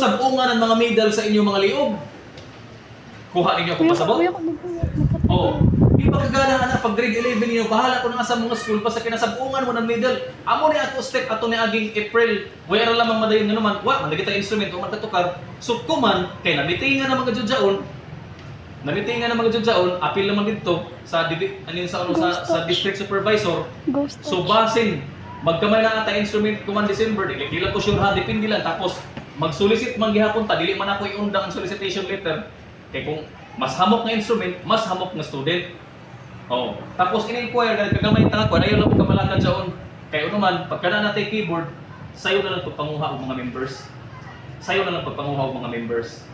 sabungan ng mga medal sa inyong mga liog. Kuha ninyo kung pasabot. Oh, di ba kagana na pag grade 11 niyo, bahala ko na sa mga school pa sa kinasabungan mo ng medal. Amo ni ato step ato ni aging April. Wala lamang madayon nga naman. Wa man kita instrumento man katukar. So kuman kay nabitingan na mga judyaon. Nabitingan na mga judyaon, apil naman dito sa sa district supervisor. So basin magkamay na ata instrument kuman December, dili ko sure ha, depende lang. Tapos mag-solicit man gihapon ta, dili man ako iundang ang solicitation letter. Kay kung mas hamok nga instrument, mas hamok nga student. Oh, tapos in-inquire dahil kagamay ta ko, ayaw lang kamalakad dyan. Kaya naman, pagka na natin keyboard, sayo na lang pagpanguha og mga members. Sayo na lang pagpanguha og mga members.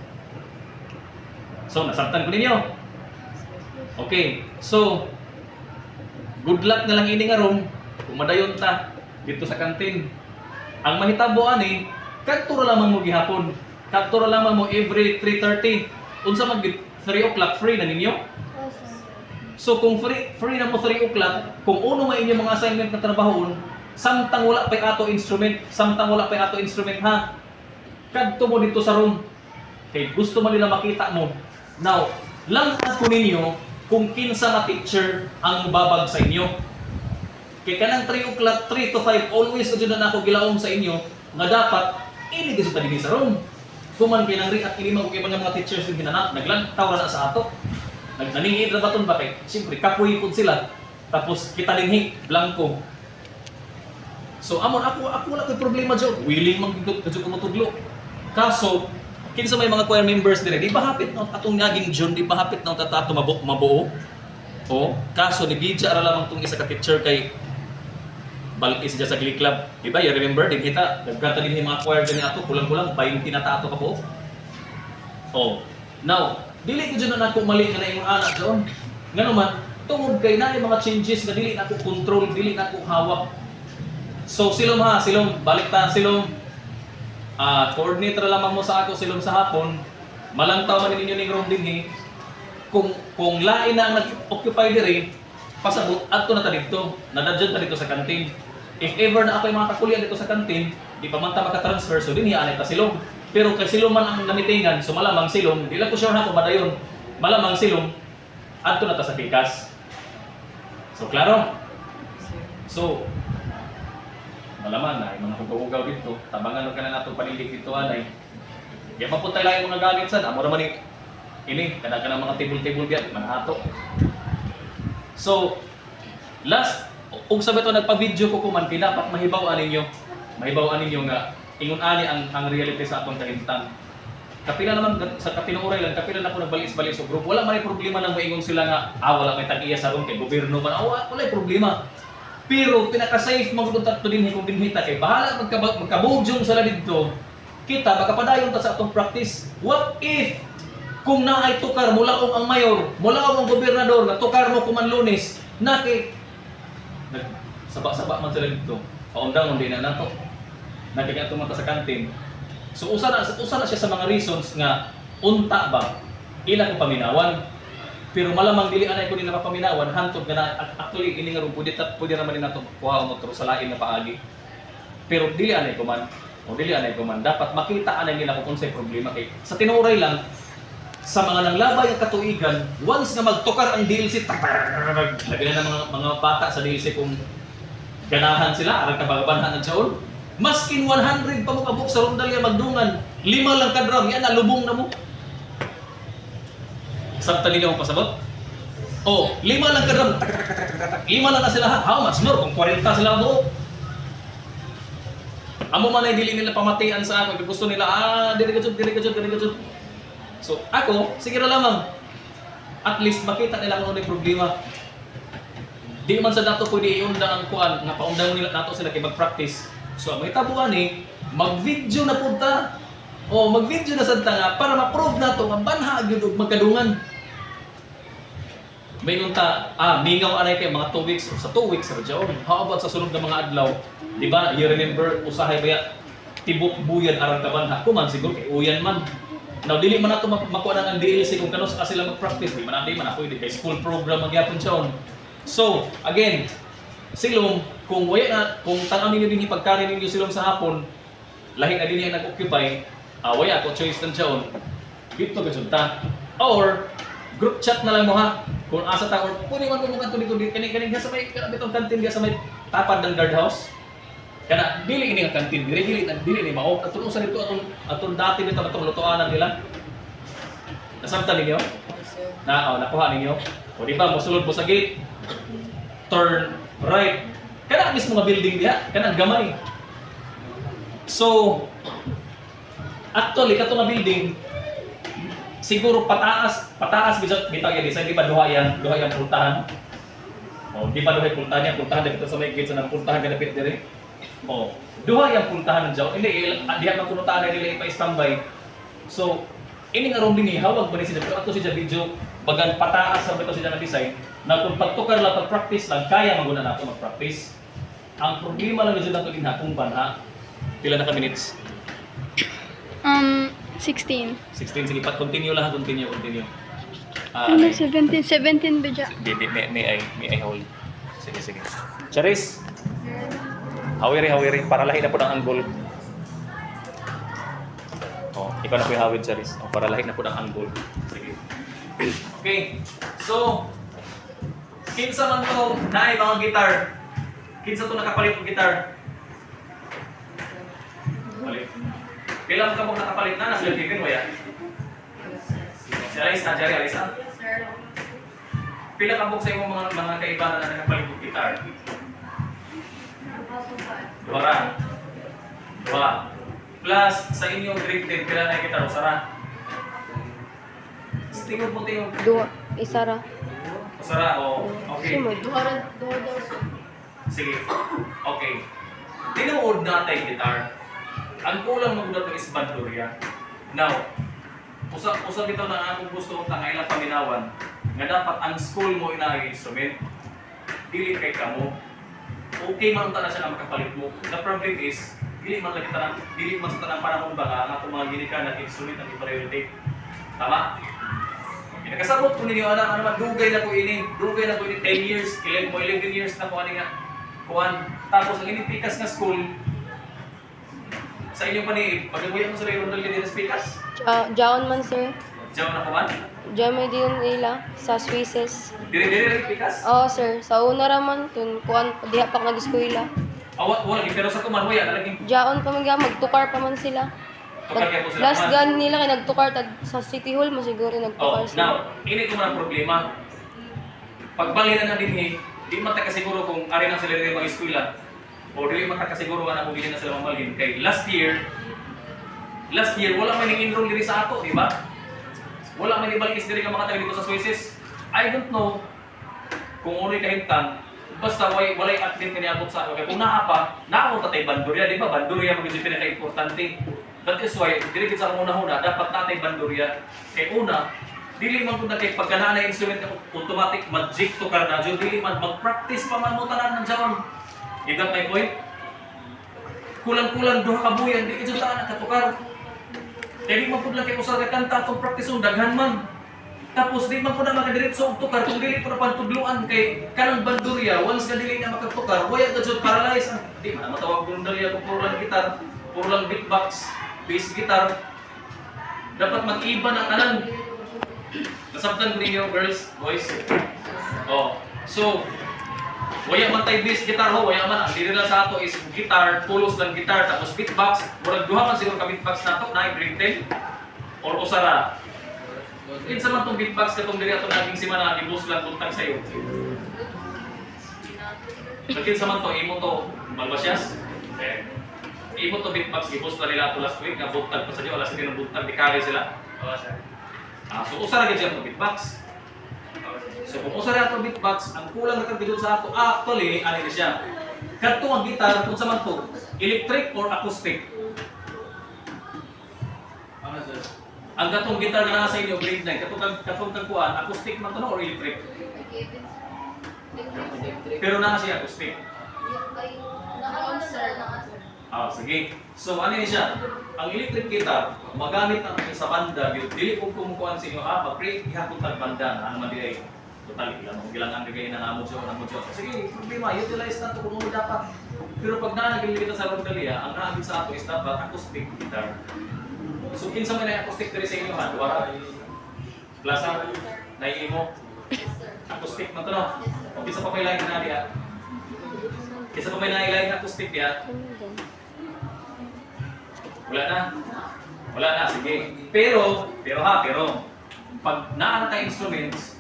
So, nasabtan ko ninyo. Okay, so good luck na lang ini nga room kung madayon ta dito sa kantin. Ang mahitabo ani, kadto ra lamang mo gihapon. Kadto ra lamang mo every 3:30. Unsa mag 3 o'clock free na ninyo? So kung free na mo 3 o'clock, kung uno man inyong mga assignment na trabahon, samtang wala pa ato instrument, ha. Kadto mo dito sa room. Kay gusto man nila makita mo. Now, lang ako ninyo kung kinsa na teacher ang babag sa inyo. Kay kanang 3 o'clock, 3 to 5, always na na ako gilaom sa inyo nga dapat ini sa dinhi sa room. Kuman kay nang at ini mga mga teachers din hinanak, naglantaw na sa ato. Nagningi ra baton ba kay siyempre kapoy pud sila. Tapos kita linhi blanco. So amon ako wala koy problema jud. Willing man gud kadto ko matudlo. Kaso kinsa may mga choir members dire, di ba hapit na atong naging June, di ba hapit na tato mabuo? Oh, kaso ni Gija ra lamang tong isa ka teacher kay Balkis sa Glee Club. Di ba? You remember? Din kita, nagkanta din yung mga choir din ato, kulang-kulang, 20 na tato ka po. Oh. Now, dili ko dyan na ako mali ka na yung anak doon. Nga naman, tungod kay na yung mga changes na dili na ako control, dili na ako hawak. So, silom ha, silom, balik ta, silom. Coordinator lamang mo sa ako, silom sa hapon. Malangtaw man ninyo ning room din eh. Kung lain na ang nag-occupy dire, pasabot, ato na ta dito, nadadyan ta dito sa kantin. If ever na ako yung mga kakulian dito sa kantin, di pa man ta makatransfer, so din hianay ta silong. Pero kay silong man ang namitingan, so malamang silong, di lang ko sure na kung madayon, malamang silong, ato na ta sa pikas. So, klaro? So, malaman na, yung mga hugaw-hugaw dito, tabangan ka na nato panilig dito, anay. Kaya mapunta lang yung mga gamit sa, amo naman ini, kada-kada mga table-table biya, manahato. So, last, kung sabi ito, nagpa-video ko kuman, dapat mahibawaan ninyo nga, ingon ani ang reality sa atong kahimtang. Kapila naman, sa katinuuray lang, kapila na ako nagbalis-balis sa group, wala man problema nang maingon sila nga, wala may tag-iya sa room, kay gobyerno man, wala problema. Pero, pinaka-safe, maguduntat to din, kung dinhita, kay bahala, magkabudyong sila dito, kita, makapadayon ta sa atong practice. What if, kung naay tukar, mulaong ang mayor, mulaong ang gobernador, na tukar mo kuman Lunes, saba-saba man sila dito. Paundang hindi na nato. Nagkakato man ta sa kantin. So usa na siya sa mga reasons nga unta ba ila ko paminawan. Pero malamang dili anay ko nila paminawan hantod nga na actually ini nga pwede naman din nato kuha mo sa lain na paagi. Pero dili anay ko man. Dapat makita anay nila kung unsay problema kay sa tinuray lang sa mga nanglabay ang katuigan, once na magtukar ang DLC, lagyan na ng mga bata sa DLC kung ganahan sila, arang kabagabanhan ng tsaon. Maskin 100 pa mo kabuk sa rondalya magdungan, 5 lang kadram, yan lubong na mo. Sabta nila mo pasabot? Oh, 5 lang kadram, 5 lang na sila, how much more kung 40 sila mo? Amo man ay dili nila pamatian sa ako, gusto nila, dili ka jud. So, ako, sige na lamang. At least makita nila kung ano yung problema. Di man sa dato pwede iundang ang kuan, nga paundang nila nato sila kay mag-practice. So, may tabuan mag-video na punta. O, mag-video na sa nga para ma-prove na to nga banha gyud og magkadungan. May nunta, mingaw anay kay mga 2 weeks, sa 2 weeks ra jaon. How about sa sunod nga mga adlaw? Di ba? You remember usahay baya tibok buyan arang kabanha. Kuman siguro kay uyan man. Now, dili man nato makuha ng DLC kung kanos sila mag-practice. Di man pwede kay school program magyapon siya. So, again, silong, kung tanaw ninyo din ipagkarin ninyo silong sa hapon, lahi na din yan nag-occupy, Away ako choice ng siya dito resulta. Or group chat na lang mo ha. Kung asa ta or kunin man mo mga tuloy-tuloy kani sa may bitong kantin sa may tapad ng guardhouse. Kana dili ini nga kantin, dili ni mao. Atong usa dito atong dati nito atong lutuanan nila. Nasabtan ninyo? Nakuha ninyo. O di ba mosulod mo sa gate. Turn right. Kana mismo nga building diha, kana gamay. So actually kato nga building siguro pataas bitaw ya design di ba duha yang pultahan. Oh, di ba duha pultahan dito sa may gate sa pultahan ka dapit dire. Oh, duha yang pultahan jaw. Hindi diha man kuno tanan nila ipa-standby. So ini nga ron dinhi hawag ba ni sila pero ato siya video bagan pataas sa bitaw siya nga design na kung pagtukar lang pag-practice lang kaya maguna nato mag-practice. Ang problema lang jud nato dinha kung banha. Pila na ka minutes? 16. 16, sige, continue lang, continue. 17 ba dyan? May I hold. Sige. Charis, hawiri, para lahi na po ng angle. Oh, ikaw na po yung hawid, Charis. Oh, para lahi na po ng angle. Sige. Okay, so, kinsa man to, naay mga gitar. Kinsa to nakapalit ng gitar? Palit. Pilang ka mong nakapalit na, nasa lagigin mo yan? Si Alisa, Jerry, Alisa? Yes, sir. Pila ka mong sa iyong mga kaibahan na nakapalit ng gitar? Dua. Plus, sa inyong grade 10, pila na yung gitar? Usara? Tingog mo tingog. 2. Isa ra. Usara, o. Okay. Duha daw, sir. Sige. Okay. Tinuod natin yung gitar. Ang kulang magulat is bandurya. Now, usa bitaw na akong gusto kong tangailang paminawan nga dapat ang school mo inaay instrument. Dili kay kamo. Okay man ta na siya na makapalit mo. The problem is, dili man sa tanang panahon ba ang atong mga ginika na instrument ang i-priority. Tama? Nakasabot ko ninyo ano man dugay na ko ini 10 years, 11 years na ko ani nga kuan. Tapos ang inipikas nga school sa inyong paniig, pag-uwihan mo sa Ray Ronald din sa pikas? Jaon man, sir. Diyan na kuman? Diyan may din nila sa Swisses. Dire lang pikas? Oo, sir. Sa una raman, kuan, diha pa nag-eskwela. Wala, pero sa kuman, wala, nalaging Jaon pa magtukar pa man sila. tukar kaya po sila Last kuman. gan nila kay nagtukar sa City Hall mo siguro nagtukar sila. Now, ini ko man ang problema. Pagbalinan na din di man ta kasiguro kung ari nang sila rin mga eskwela. O dili man ta kasiguro nga kung dili na sila mamalhin. Kay last year, wala man nang enroll diri sa ato, di ba? Wala man ibalik diri ka mga taga dito sa Swisses. I don't know kung unoy kahimtang basta walay athlete kaniabot sa ato. Kay kung naa pa, naamon ta tay bandurya, di ba? Bandurya magiging pinaka-importante. That is why, dili kita sa una-una, dapat natay bandurya. Kay una, dili man kung kay pagkanaan na instrument automatic mag-jig to karnadyo, dili man mag-practice pa man mo tanan ng jaron. You got my point? Kulang-kulang duha ka buyan, di ka taan nakatukar. Kaya di man po lang kayo usar ka kanta itong practice yung daghan man. Tapos di man po na makadiretso ang tukar, kung dili po na pantudluan kay kanang bandurya, once ka dili na makatukar, waya ka dyan paralyze. Di man na matawag kung dali ako puro lang gitar, puro lang beatbox, bass guitar. Dapat mag-iba na tanan. Nasabtan ko ninyo, girls, boys. Oh, so, waya man tayo bass guitar ho, waya man. Ang dili lang sa ato is guitar, pulos lang guitar, tapos beatbox. Murag duha man siguro ka beatbox na ito, na grade 10 or usara. Kinsa man tong beatbox katong diri ato naging simana, ibus lang buntag sayo. Kinsa man to, imo to, balbasyas. Imo to beatbox, ibus lang nila to last week, nga buntag pa sa diyo, alas din ng buntag, di kari sila. So usara gyud to beatbox. So kung usa ra ato beatbox, ang kulang na kagidot sa ato actually ani na siya. Kadto ang gitar kung sa man to, electric or acoustic? Ano sir? Ang katong gitar na nasa inyo grade 9, katong kuan, acoustic man to no or electric? Pero na siya acoustic. Sige. So ano ni siya? Ang electric guitar magamit ang sa banda, dili ko kumukuan sa inyo pag-create ihapon tag banda na naman di total ilang ang gagawin na namo siya namo siya. Sige, problema utilize na to kung ano dapat. Pero pag naanagil kita sa Rondalia, ang naagil sa ato is dapat acoustic guitar. So, kinsa may na-acoustic diri sa inyo ha? Duwara, plaza, naiimo. Acoustic man to no? O kinsa pa may lain na diya? Kinsa pa may nailain na acoustic diya? Wala na. Wala na, sige. Pero, pag naana tayo instruments,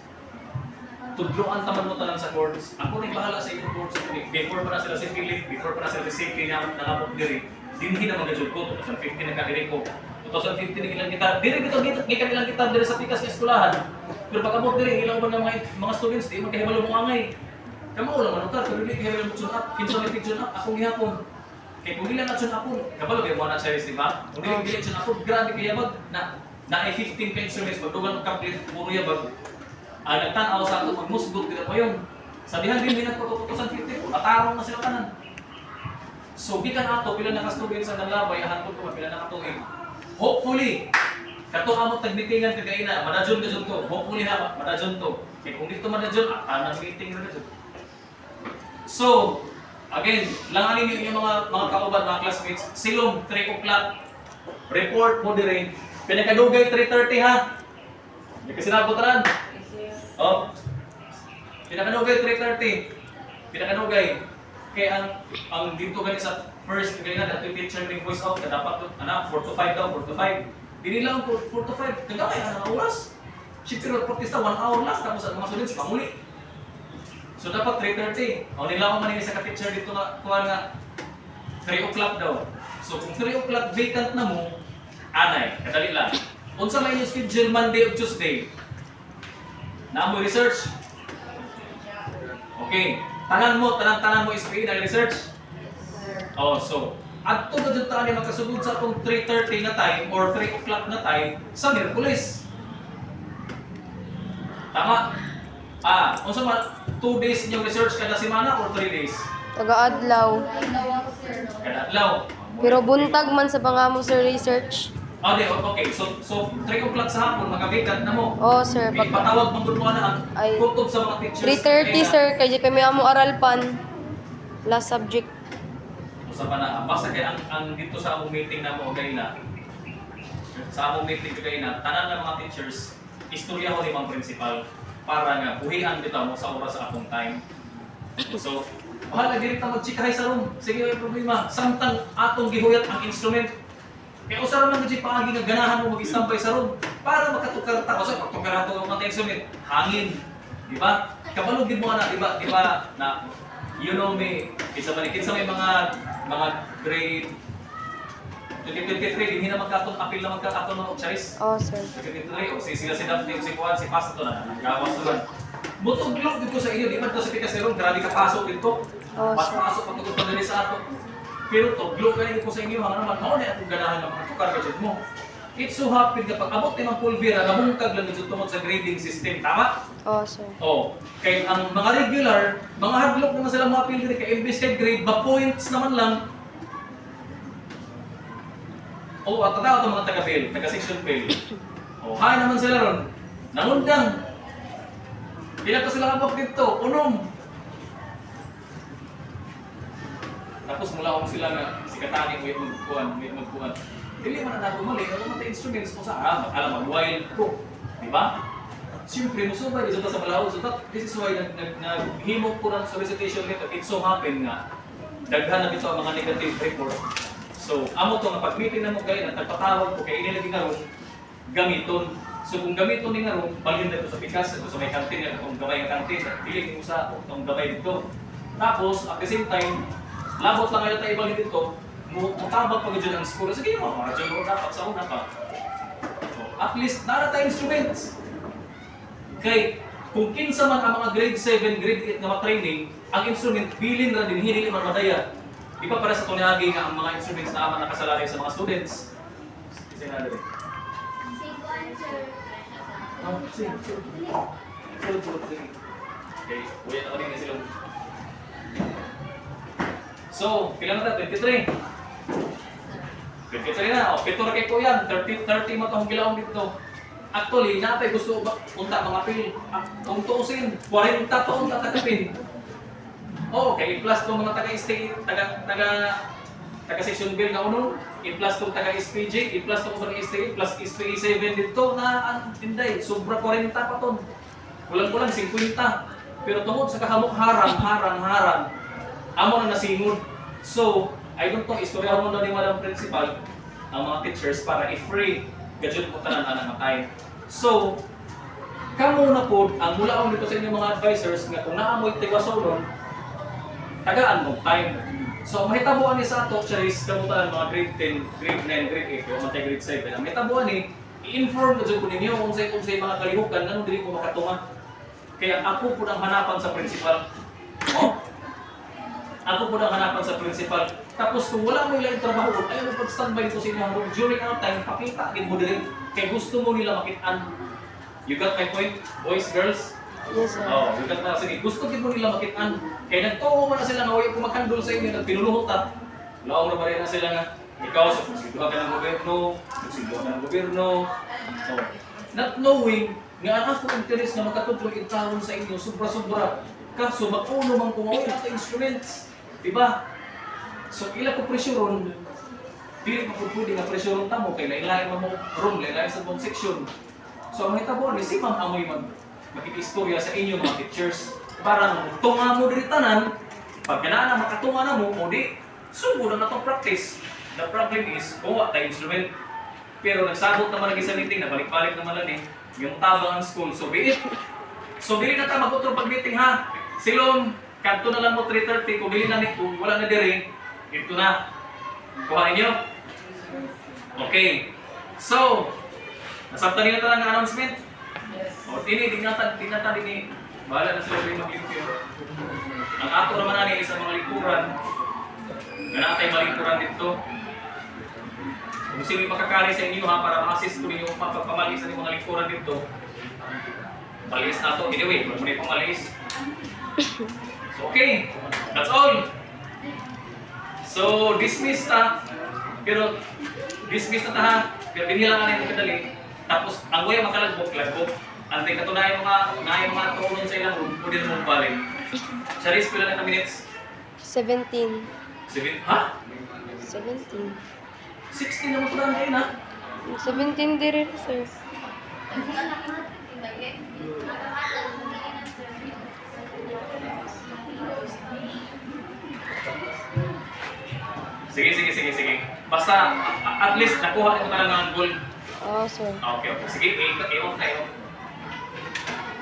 tudloan taman mo talang sa chords. Ako rin bahala sa inyong chords. Before pa na sila si Philip, before pa na sila si Siki na nangabot diri, dinhi na mag-jud ko. 2015 nagkadiri ko. 2015 ilang gitar. Diri dito gikan ilang gitar diri sa pikas nga eskwelahan. Pero pag abot diri ilang ba nga mga students di magkahibalo mo angay. Kamo ulang manutar, pero dili kahibalo mo tune up. Kinsa may tune up akong gihapon. Kay kung ilan na tune up, kabalo kay mo na series di ba? Kung dili tune up, grabe kay yabag na ay 15 ka instruments pagdugan complete puro yabag. Nagtanaw sa ato magmusgot dito pa yung sabihan din minat ko 2050 natarong na sila kanan. So gikan ato pila na ka-students ang nalabay hantod ko pila na katuig. Hopefully kato amo tagmitingan kagaina manadyon ka jud to. Hopefully ha manadyon to. Kay kung dito manadyon nang meeting na jud. So again, langanin niyo yung mga kauban mga classmates silong 3 o'clock report moderate pinakadugay 3:30 ha. May kasinabot ran. Oh. Pinakanugay 3:30. Pinakanugay. Kaya ang dito gani sa first gani na dato teacher ning voice out ka dapat ana 4 to 5 daw 4 to 5. Dili lang 4 to 5. Kagamay ang oras. Siyempre protesta 1 hour lang tapos ang mga students pamuli. So dapat 3:30. O nila ko man sa ka-teacher dito nga kuha nga 3 o'clock daw. So kung 3 o'clock vacant na mo, anay, kadali lang. Unsa may yung schedule Monday o Tuesday? Naamoy research? Okay. Tanan mo SPE na research? Oh, so adto na jud ta ani magkasugod sa atong 3:30 na time or 3 o'clock na time sa Miyerkules. Tama? Unsa man 2 days yung research kada semana or 3 days? Taga-adlaw. Kada adlaw. Pero buntag man sa pangamo sir research. Okay. So 3 o'clock sa hapon magka-vacant na mo. Oo sir. Ipatawag mong gud mo na ang Ay. kutob sa mga teachers. 3:30 sir, kaya kami amo aralpan. Last subject. Usa pa na basta kay ang dito sa among meeting na mo gayna. Sa among meeting gayna, tanan nga mga teachers istorya ko ni mga principal para nga buhian bitaw mo sa oras sa akong time. So, bahala diri ta magchikahay sa room. Sige, may problema. Samtang atong gihuyat ang instrument. Kaya usara man gid paagi nga ganahan mo mag-standby sa room para makatukar ta kasi pagtukar ato ang mga instrument, hangin, di ba? Kabalo gid mo ana, di ba? Di ba na you know me, isa man kinsa may mga grade 2023 din na magkatong apil na magkatong ng choice. Oo sir. 2023 o sila si Daphne o si Juan si Pasto na nagawas naman. Mutuglog dito sa inyo, di man to sa pikas room, grabe ka pasok dito. Oo Mas sir. pasok patugod pa dali sa ato. Pero to, glog ka rin po sa inyo, mga naman, mao na akong ganahan ng mga tukar budget mo. It's so happy kapag abot ni Mang Pulvera, namungkag lang dito tungod sa grading system, tama? Oo sir. Oh, kay ang mga regular, mga hardlock naman sila mga appeal dito, kay imbes kay grade, ba points naman lang. Oh, at tatawa itong mga taga-fail, taga-section fail. Oh, hay naman sila ron. Nangundang. Pila ko sila kabok dito, unom. Tapos mula ako sila nga, si Katani, may magkuhan. Dili man na bumali, ano man instruments mo sa alam mo, wild pro. Di ba? Siyempre, musubay, dito sa Malawag. So this is why naghimok ko ng solicitation nito. It so happen nga, daghan na dito ang mga negative report. So, amo to nga pag-meeting na mo kayo, nagpatawag ko kay inilagay nga ron, gamiton. So kung gamiton ni nga ron, balhin na ito sa pikas, ito sa may kantin, ito kung gamay ng kantin, piling mo sa itong gamay dito. Tapos, at the same time, labot lang ngayon tayo ibalhin dito, mutabag pag dyan ang school. Sige mo, mga dyan mo dapat sa una pa. So, at least, nara tayo instruments. Kay, kung kinsa man ang mga grade 7, grade 8 na ma-training, ang instrument, bilin na din, hindi man madaya. Di ba para sa tunyagi nga ang mga instruments na aman nakasalalay sa mga students? Kasi na rin. Okay, uyan na rin na silang. So, kailan na ito? 23. 23 na, pito na kay Kuyan, 30 mo itong gilaong dito. Actually, napay gusto ba punta mga pil. Kung tuusin, 40 taon tatagapin. Oh, kay plus itong mga taga-state, taga section bill nga uno, i-plus tong taga SPJ, i-plus tong taga STE, plus SPE7 dito na ang tinday, sobra 40 pa ton. Kulang-kulang 50. Pero tungod sa kahamok harang, amo na nasingod. So, I don't know, istorya mo na ni Madam Principal, ang mga teachers para i-free, gadget mo tanan ang matay. So, kamo na po, ang mulaon dito sa inyong mga advisors nga kung naamoy tiwasonon, tagaan mo time. So, mahitabuan ni sa ato, charis, kamutan mga grade 10, grade 9, grade 8, o matay grade 7. Ang mahitabuan ni, i-inform na dyan po ninyo kung sa mga kalihukan, ganun din ko makatunga. Kaya ako po ang hanapan sa principal. Oh? Ako po ang hanapan sa principal. Tapos kung wala mo ilang trabaho, ayaw mo pag-standby dito sa inyong room. During our time, pakita, din mo din. Kaya gusto mo nila makitaan. You got my point, boys, girls? Yes, sir. Oh, you got na. Sige, gusto din mo nila makitaan. Kaya nagtuo mo na sila nga, huwag ko maghandol sa inyo, nagpinuluhutan. Laong na ba rin na sila nga, ikaw, so, magsilduhan ka ng gobyerno. So, not knowing, nga ang ako interest na makatutulong itawon sa inyo, sobra-sobra. Kaso, mag-uno man kung away natin instruments. Diba? So, ila ko presyoron, dili pa po pwede nga presyoron tamo, kaya lain-lain mo room, lain-lain sa buong section. So, ang hitabo, si Ma'am Amoy makikistorya sa inyo mga teachers. Parang tunga mo diri tanan, pag ganaan na makatunga na mo, o di, sugo na itong practice. The problem is, kuha tayo instrument. Pero nagsabot naman lagi sa meeting, nabalik-balik naman lang yung tabang ang school. So, biit. So, dili na tayo mag-utro pag-meeting ha. Silong, kanto na lang mo 3:30, kung dili na kung wala na diri, ito na. Kuha ninyo? Okay. So, nasabtan nyo na lang ang announcement? O, dinatan din bahala na sila yung mag-limpyo. Ang ato naman nani sa mga likuran, na natay malikuran dito. Kung sino yung makakari sa inyo ha, para ma-assist ko ninyo pagpamalis sa mga likuran dito. Palis na to. Anyway, kung muna yung pamalis. So, okay. That's all. So, dismiss ta. Pero, dismiss na ta ha. Pero binilang ka na yung kadali. Tapos, ang way makalagbok. Antay katunayan mga tuunan sa ilang room, pwede na mong balik. Charis, pila na ka minutes? 17. 7? Ha? 17. 16 na mo tulaan kayo na? 17 din, sir. Sige. Basta, at least nakuha mo ka lang ang goal. Oo, sir. Okay. Sige, i-off na.